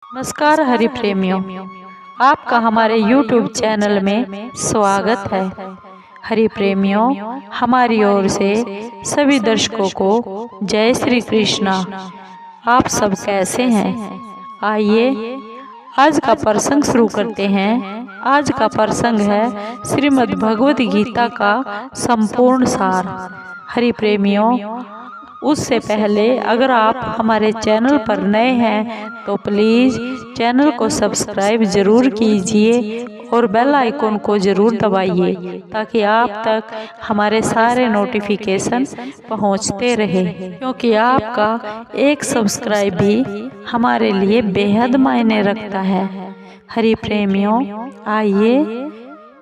नमस्कार हरि प्रेमियों, आपका हमारे YouTube चैनल में स्वागत है। हरि प्रेमियों, हमारी ओर से सभी दर्शकों को जय श्री कृष्णा। आप सब कैसे हैं? आइए आज का प्रसंग शुरू करते हैं। आज का प्रसंग है श्रीमद् भगवद गीता का संपूर्ण सार। हरि प्रेमियों, उससे पहले अगर आप हमारे चैनल पर नए हैं तो प्लीज़ चैनल को सब्सक्राइब ज़रूर कीजिए और बेल आइकन को ज़रूर दबाइए ताकि आप तक हमारे सारे नोटिफिकेशन पहुंचते रहे, क्योंकि आपका एक सब्सक्राइब भी हमारे लिए बेहद मायने रखता है। हरि प्रेमियों, आइए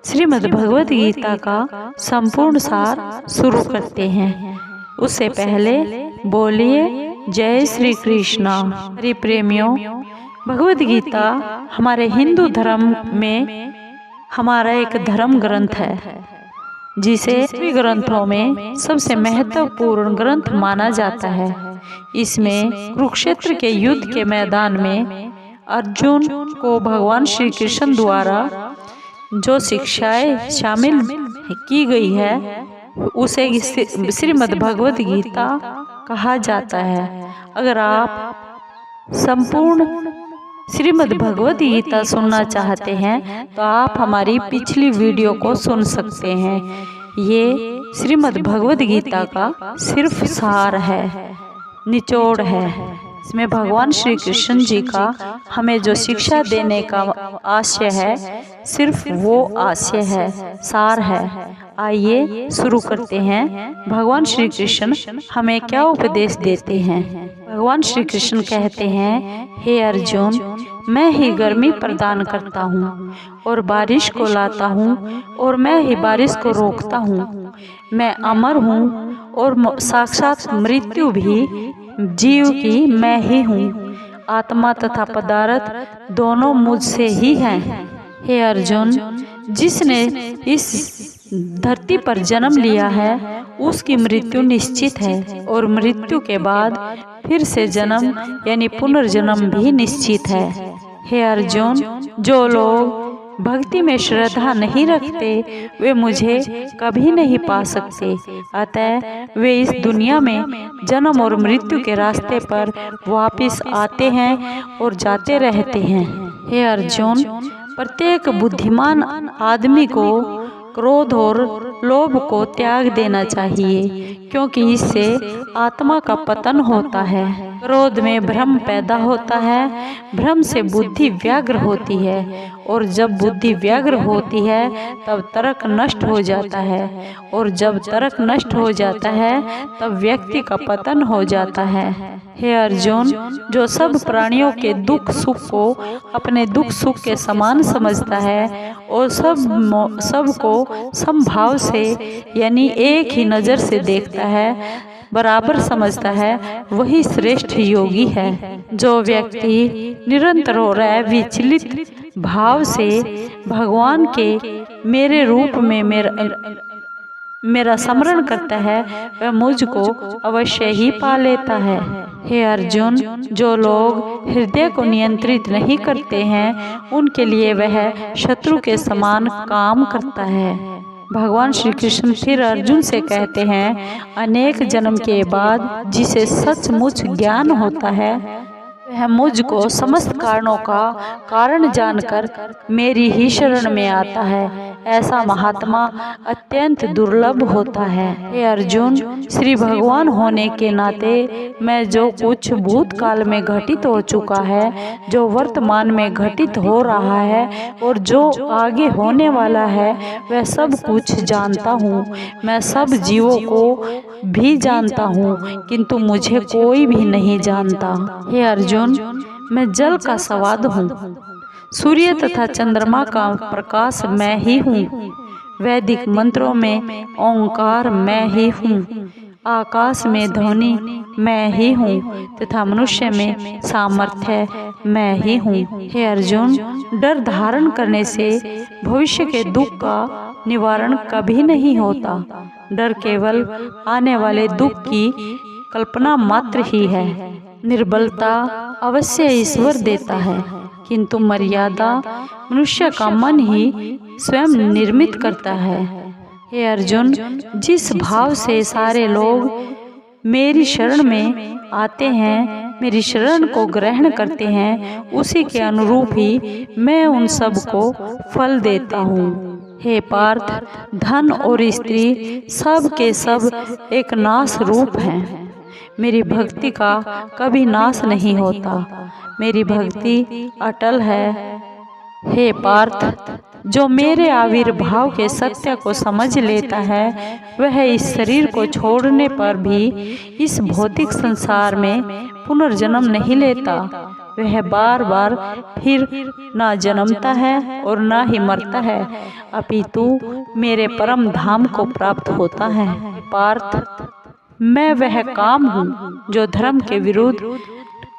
श्रीमद् भगवद गीता का संपूर्ण सार शुरू करते हैं। उससे पहले बोलिए जय श्री कृष्णा। हरि प्रेमियों, भगवद गीता हमारे हिंदू धर्म में हमारा एक धर्म ग्रंथ है, जिसे सभी ग्रंथों में सबसे महत्वपूर्ण ग्रंथ माना जाता है। इसमें कुरुक्षेत्र के युद्ध के मैदान में अर्जुन को भगवान श्री कृष्ण द्वारा जो शिक्षाएं शामिल की गई है उसे श्रीमद् भगवद गीता कहा जाता है। अगर आप संपूर्ण श्रीमद् भगवद गीता सुनना चाहते हैं तो आप हमारी पिछली वीडियो को सुन सकते हैं। ये श्रीमद् भगवद गीता का सिर्फ सार है, निचोड़ है। इसमें भगवान श्री कृष्ण जी का हमें जो शिक्षा देने का आशय है, सिर्फ वो आशय है, सार है। आइए शुरू करते हैं। भगवान श्री कृष्ण हमें क्या उपदेश देते हैं। भगवान श्री कृष्ण कहते हैं, हे अर्जुन, मैं ही गर्मी प्रदान करता हूँ और बारिश को लाता हूँ और मैं ही बारिश को रोकता हूँ। मैं अमर हूँ और साक्षात मृत्यु भी जीव की मैं ही हूँ। आत्मा तथा पदार्थ दोनों मुझसे ही हैं। हे अर्जुन, जिसने इस धरती पर जन्म लिया है उसकी मृत्यु निश्चित है और मृत्यु के बाद फिर से जन्म यानी पुनर्जन्म भी निश्चित है। हे अर्जुन, जो लोग भक्ति में श्रद्धा नहीं रखते वे मुझे कभी नहीं पा सकते। अतः वे इस दुनिया में जन्म और मृत्यु के रास्ते पर वापस आते हैं और जाते रहते हैं। हे अर्जुन, प्रत्येक बुद्धिमान आदमी को क्रोध और लोभ को त्याग देना चाहिए, क्योंकि इससे आत्मा का पतन होता है। क्रोध में भ्रम पैदा होता है, भ्रम से बुद्धि व्याग्र होती है और जब बुद्धि व्याग्र होती है तब तर्क नष्ट हो जाता है और जब तर्क नष्ट हो जाता है तब व्यक्ति का पतन हो जाता है। हे अर्जुन, जो सब प्राणियों के दुख सुख को अपने दुख सुख के समान समझता है और सबको समभाव से यानी एक ही नज़र से देखता है, बराबर समझता है, वही श्रेष्ठ योगी है। जो व्यक्ति निरंतर हो रहा है विचलित भाव से भगवान के मेरे रूप में मेरा स्मरण करता है, वह मुझको अवश्य ही पा लेता है। हे अर्जुन, जो लोग हृदय को नियंत्रित नहीं करते हैं उनके लिए वह शत्रु के समान काम करता है। भगवान श्री कृष्ण फिर अर्जुन से कहते हैं, अनेक जन्म के बाद जिसे सचमुच ज्ञान होता है वह मुझको समस्त कारणों का कारण जानकर मेरी ही शरण में आता है। ऐसा महात्मा अत्यंत दुर्लभ होता है। हे अर्जुन, श्री भगवान होने के नाते मैं जो कुछ भूतकाल में घटित हो चुका है, जो वर्तमान में घटित हो रहा है और जो आगे होने वाला है, वह सब कुछ जानता हूँ। मैं सब जीवों को भी जानता हूँ, किंतु मुझे कोई भी नहीं जानता। हे अर्जुन, मैं जल का स्वाद हूँ, सूर्य तथा चंद्रमा का प्रकाश मैं ही हूँ, वैदिक मंत्रों में ओंकार मैं ही हूँ, आकाश में ध्वनि मैं ही हूँ तथा मनुष्य में सामर्थ्य मैं ही हूँ। हे अर्जुन, डर धारण करने से भविष्य के दुख का निवारण कभी नहीं होता। डर केवल आने वाले दुख की कल्पना मात्र ही है। निर्बलता अवश्य ईश्वर देता है, किंतु मर्यादा मनुष्य का मन ही स्वयं निर्मित करता है। हे अर्जुन, जिस भाव से सारे लोग मेरी शरण में आते हैं, मेरी शरण को ग्रहण करते हैं, उसी के अनुरूप ही मैं उन सब को फल देता हूँ। हे पार्थ, धन और स्त्री सब के सब एक नाश रूप हैं। मेरी भक्ति का कभी नाश नहीं होता, मेरी भक्ति अटल है। हे पार्थ, जो मेरे आविर्भाव के सत्य को समझ लेता है, वह इस शरीर को छोड़ने पर भी इस भौतिक संसार में पुनर्जन्म नहीं लेता। वह बार बार फिर ना जन्मता है और ना ही मरता है, अपितु मेरे परम धाम को प्राप्त होता है। पार्थ, मैं वह काम हूँ जो धर्म के विरुद्ध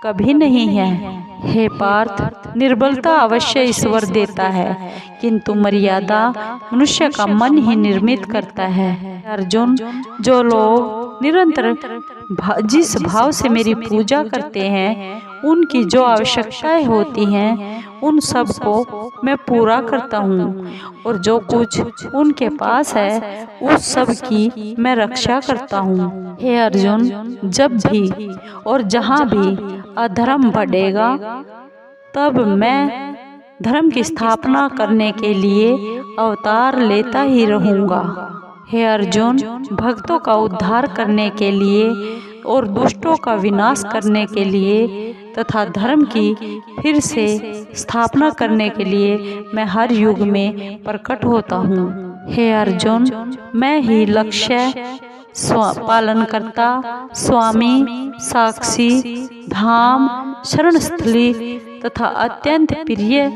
कभी नहीं है। हे पार्थ, निर्बलता अवश्य ईश्वर देता है, किंतु मर्यादा मनुष्य का मन ही निर्मित करता है। अर्जुन, जो लोग निरंतर जिस भाव से मेरी पूजा करते हैं, उनकी जो आवश्यकताएं होती हैं, उन सब को मैं पूरा करता हूँ, और जो कुछ उनके पास है उस सब की मैं रक्षा करता हूँ। हे अर्जुन, जब भी और जहाँ भी अधर्म बढ़ेगा, तब मैं धर्म की स्थापना करने के लिए अवतार लेता ही रहूँगा। हे अर्जुन, भक्तों का उद्धार करने के लिए और दुष्टों का विनाश करने के लिए तथा धर्म की फिर से स्थापना करने के लिए मैं हर युग में प्रकट होता हूँ। हे अर्जुन, मैं ही लक्ष्य, पालनकर्ता, स्वामी, साक्षी, धाम, शरणस्थली तथा अत्यंत प्रिय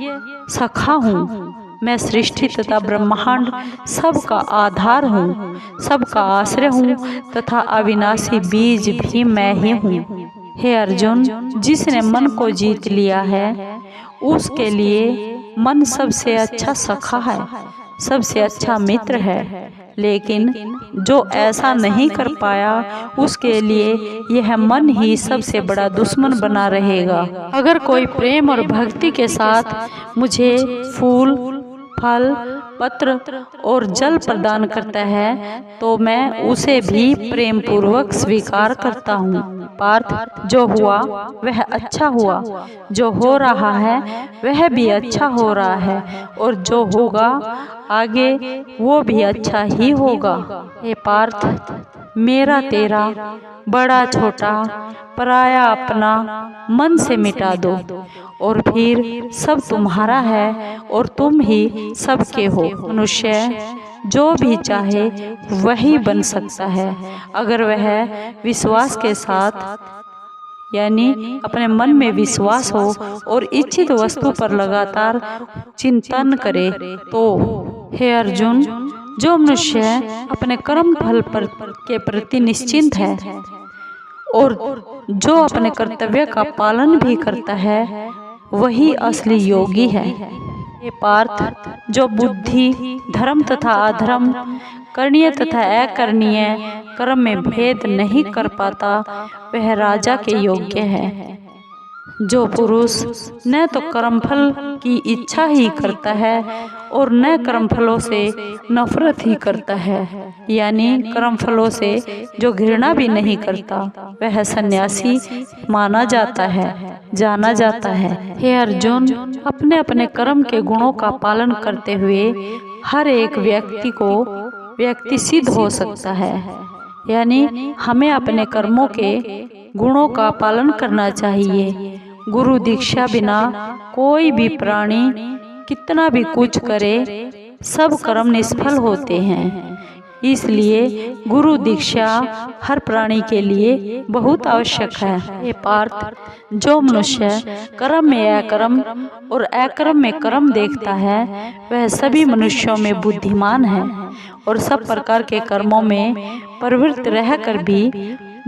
सखा हूँ। मैं सृष्टि तथा ब्रह्मांड सबका आधार हूँ, सबका आश्रय हूँ तथा अविनाशी बीज भी मैं ही हूँ। हे अर्जुन, जिसने मन को जीत लिया है, उसके लिए मन सबसे अच्छा सखा है, सबसे अच्छा मित्र है। लेकिन जो ऐसा नहीं कर पाया, उसके लिए यह मन ही सबसे बड़ा दुश्मन बना रहेगा। अगर कोई प्रेम और भक्ति के साथ मुझे फूल, फल, पत्र और जल प्रदान करता है, तो मैं उसे भी प्रेम पूर्वक स्वीकार करता हूँ। पार्थ, जो हुआ वह अच्छा हुआ, जो हो रहा है वह भी अच्छा हो रहा है, और जो होगा आगे वो भी अच्छा ही होगा। हे पार्थ, मेरा तेरा, बड़ा छोटा, पराया अपना मन से मिटा दो, और फिर सब तुम्हारा है और तुम ही सबके हो। मनुष्य जो भी चाहे वही बन सकता है, अगर वह विश्वास के साथ, यानी अपने मन में विश्वास हो और इच्छित वस्तु पर लगातार चिंतन करे तो। हे अर्जुन, जो मनुष्य अपने कर्म फल के प्रति निश्चिंत है और जो अपने कर्तव्य का पालन भी करता है, वही असली योगी है। हे पार्थ, जो बुद्धि, धर्म तथा अधर्म, करणीय तथा अकरणीय कर्म में भेद नहीं कर पाता, वह राजा के योग्य है। जो पुरुष न तो कर्मफल की इच्छा ही करता है और न कर्मफलों से नफरत ही करता है, यानी कर्मफलों से जो घृणा भी नहीं करता, वह सन्यासी माना जाता है, जाना जाता है। हे अर्जुन, अपने अपने कर्म के गुणों का पालन करते हुए हर एक व्यक्ति सिद्ध हो सकता है, यानी हमें अपने कर्मों के गुणों का पालन करना चाहिए। गुरु दीक्षा बिना कोई भी प्राणी कितना भी कुछ करे, सब कर्म निष्फल होते हैं। इसलिए गुरु दीक्षा हर प्राणी के लिए बहुत आवश्यक है। हे पार्थ, जो मनुष्य कर्म में अकर्म और अकर्म में कर्म देखता है, वह सभी मनुष्यों में बुद्धिमान है और सब प्रकार के कर्मों में प्रवृत्त रहकर भी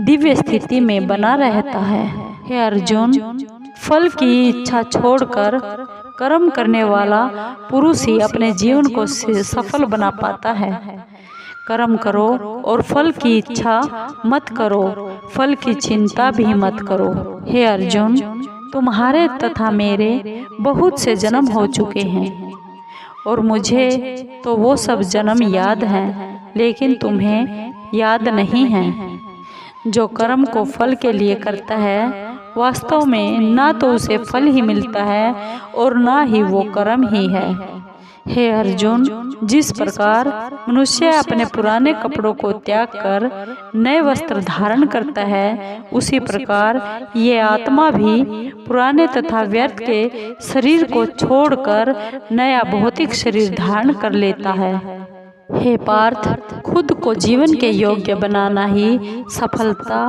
दिव्य स्थिति में बना रहता है। हे अर्जुन, फल की इच्छा छोड़कर कर्म करने वाला पुरुष ही अपने जीवन को सफल बना पाता है। कर्म करो और फल की इच्छा मत करो, फल की चिंता भी मत करो। हे अर्जुन, तुम्हारे तथा मेरे बहुत से जन्म हो चुके हैं और मुझे तो वो सब जन्म याद हैं, लेकिन तुम्हें याद नहीं है। जो कर्म को फल के लिए करता है वास्तव में ना तो उसे फल ही मिलता है और ना ही वो कर्म ही है। हे अर्जुन, जिस प्रकार मनुष्य अपने पुराने कपड़ों को त्याग कर नए वस्त्र धारण करता है, उसी प्रकार ये आत्मा भी पुराने तथा व्यर्थ के शरीर को छोड़कर नया भौतिक शरीर धारण कर लेता है। हे पार्थ, खुद को जीवन के योग्य बनाना ही सफलता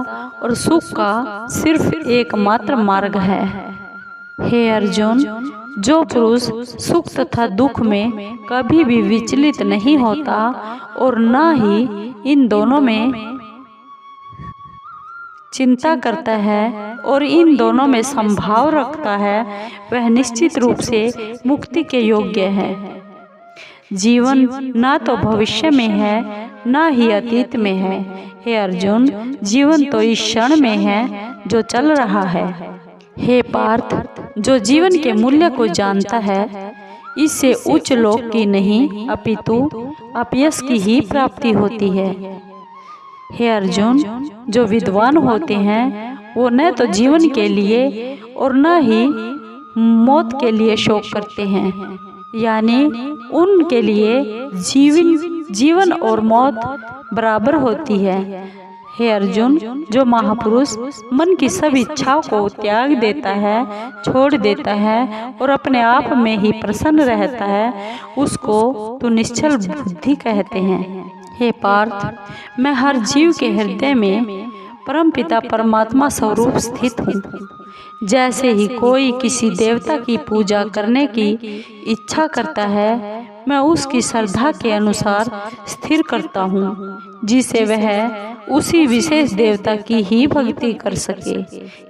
और सुख का सिर्फ एकमात्र मार्ग है। हे अर्जुन, जो पुरुष सुख तथा दुख में कभी भी विचलित नहीं होता और न ही इन दोनों में चिंता करता है और इन दोनों में संभाव रखता है, वह निश्चित रूप से मुक्ति के योग्य है। जीवन ना तो भविष्य में है ना ही अतीत में है। हे अर्जुन, जीवन तो इस क्षण में है जो चल रहा है। हे पार्थ, जो जीवन के मूल्य को जानता है, इससे उच्च लोक की नहीं अपितु अपयश की ही प्राप्ति होती है। हे अर्जुन, जो विद्वान होते हैं वो न तो जीवन के लिए और न ही मौत के लिए शोक करते हैं, यानी उनके लिए जीवन और मौत बराबर होती है। हे अर्जुन, जो महापुरुष मन की सब इच्छाओं को त्याग देता है, छोड़ देता है और अपने आप में ही प्रसन्न रहता है, उसको तो निश्चल बुद्धि कहते हैं। हे पार्थ, मैं हर जीव के हृदय में परमपिता परमात्मा स्वरूप स्थित हूँ। जैसे ही कोई किसी देवता की पूजा करने की इच्छा करता है, मैं उसकी श्रद्धा के अनुसार स्थिर करता हूँ, जिसे वह उसी विशेष देवता की ही भक्ति कर सके।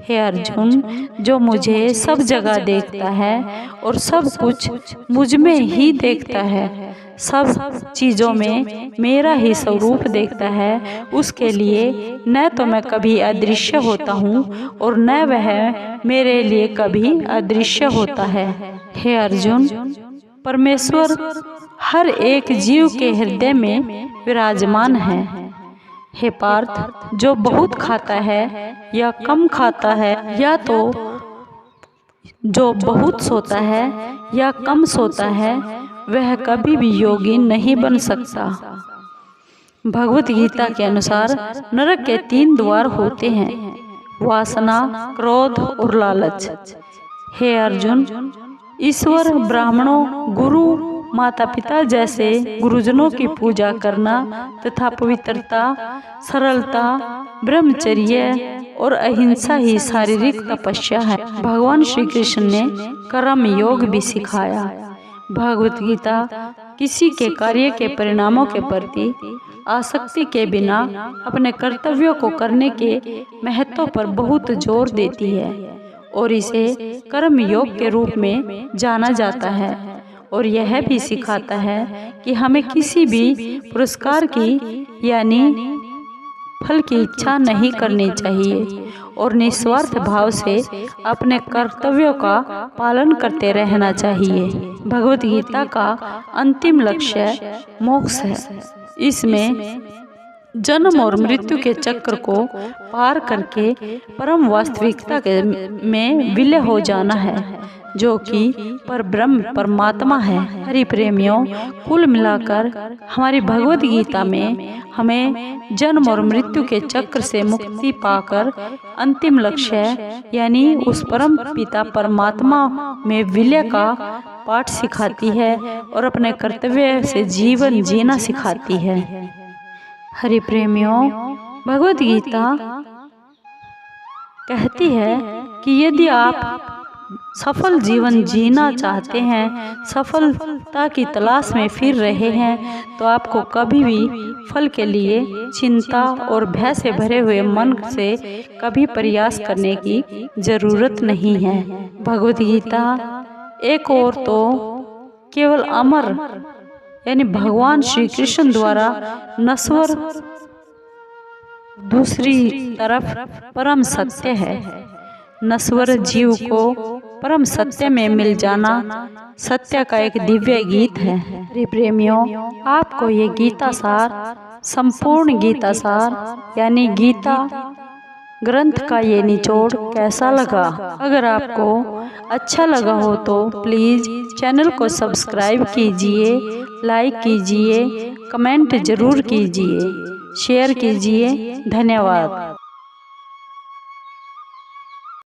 हे अर्जुन, जो मुझे सब जगह देखता है और सब कुछ मुझ में ही देखता है, सब चीज़ों में मेरा ही स्वरूप देखता है, उसके लिए न तो मैं कभी अदृश्य होता हूँ और न वह मेरे लिए कभी अदृश्य होता है। हे अर्जुन, परमेश्वर हर एक जीव के हृदय में विराजमान है। हे पार्थ, जो बहुत खाता है या कम खाता है, या तो जो बहुत सोता है या कम सोता है, वह कभी भी योगी नहीं बन सकता। भगवत गीता के अनुसार नरक के 3 द्वार होते हैं, वासना, क्रोध और लालच। हे अर्जुन, ईश्वर, ब्राह्मणों, गुरु, माता पिता जैसे गुरुजनों की पूजा करना तथा पवित्रता, सरलता, ब्रह्मचर्य और अहिंसा ही शारीरिक तपस्या है। भगवान श्री कृष्ण ने कर्म योग भी सिखाया। भगवत गीता किसी के कार्य के परिणामों के प्रति आसक्ति के बिना अपने कर्तव्यों को करने के महत्व पर बहुत जोर देती है और इसे कर्म योग के रूप में जाना जाता है, और यह भी सिखाता है कि हमें किसी भी पुरस्कार की यानी फल की इच्छा नहीं करनी चाहिए और निस्वार्थ भाव से अपने कर्तव्यों का पालन करते रहना चाहिए। भगवत गीता का अंतिम लक्ष्य मोक्ष है। इसमें जन्म और मृत्यु के चक्र को पार करके परम वास्तविकता में विलय हो जाना है, जो कि परब्रह्म परमात्मा है। हरि प्रेमियों, कुल मिलाकर हमारी भगवत गीता में हमें जन्म और मृत्यु के चक्र से मुक्ति पाकर अंतिम लक्ष्य यानी उस परम पिता परमात्मा में विलय का पाठ सिखाती है और अपने कर्तव्य से जीवन जीना सिखाती है। हरि प्रेमियों, भगवत गीता कहती है कि यदि आप सफल जीवन जीना चाहते हैं, सफलता की तलाश में फिर रहे हैं, तो आपको कभी भी फल के लिए चिंता और भय से भरे हुए मन से कभी प्रयास करने की जरूरत नहीं है। भगवत गीता एक और तो केवल अमर यानी भगवान श्री कृष्ण द्वारा नश्वर, दूसरी तरफ परम सत्य है, नश्वर जीव को परम सत्य में मिल जाना सत्य का एक दिव्य गीत है। प्रिय प्रेमियों, आपको ये गीता सार, संपूर्ण गीता सार यानी गीता ग्रंथ का ये निचोड़ कैसा लगा? अगर आपको अच्छा लगा हो तो प्लीज़ चैनल को सब्सक्राइब कीजिए, लाइक कीजिए, कमेंट ज़रूर कीजिए, शेयर कीजिए। धन्यवाद।